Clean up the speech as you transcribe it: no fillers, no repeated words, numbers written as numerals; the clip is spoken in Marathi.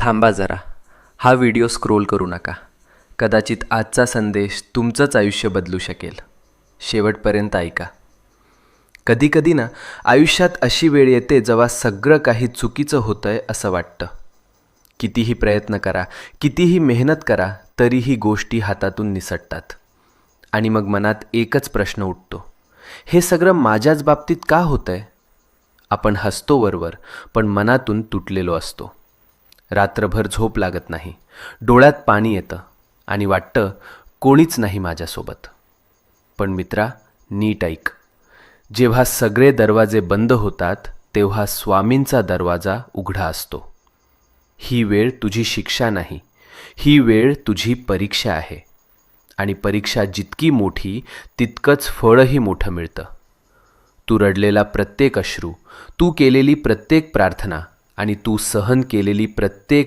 थांबा जरा. हा व्हिडिओ स्क्रोल करू नका. कदाचित आजचा संदेश तुमचंच आयुष्य बदलू शकेल. शेवटपर्यंत ऐका. कधीकधी ना आयुष्यात अशी वेळ येते जेव्हा सगळं काही चुकीचं होतंय असं वाटतं. कितीही प्रयत्न करा, कितीही मेहनत करा, तरीही गोष्टी हातातून निसटतात. आणि मग मनात एकच प्रश्न उठतो, हे सगळं माझ्याच बाबतीत का होतंय? आपण हसतो वरवर, पण मनातून तुटलेलो असतो. रात्रभर झोप लागत नाही, डोळ्यात पाणी येतं आणि वाटतं कोणीच नाही माझ्यासोबत. पण मित्रा, नीट ऐक. जेव्हा सगळे दरवाजे बंद होतात तेव्हा स्वामींचा दरवाजा उघडा असतो. ही वेळ तुझी शिक्षा नाही, ही वेळ तुझी परीक्षा आहे. आणि परीक्षा जितकी मोठी तितकंच फळही मोठं मिळतं. तू रडलेला प्रत्येक अश्रू, तू केलेली प्रत्येक प्रार्थना आणि तू सहन केलेली प्रत्येक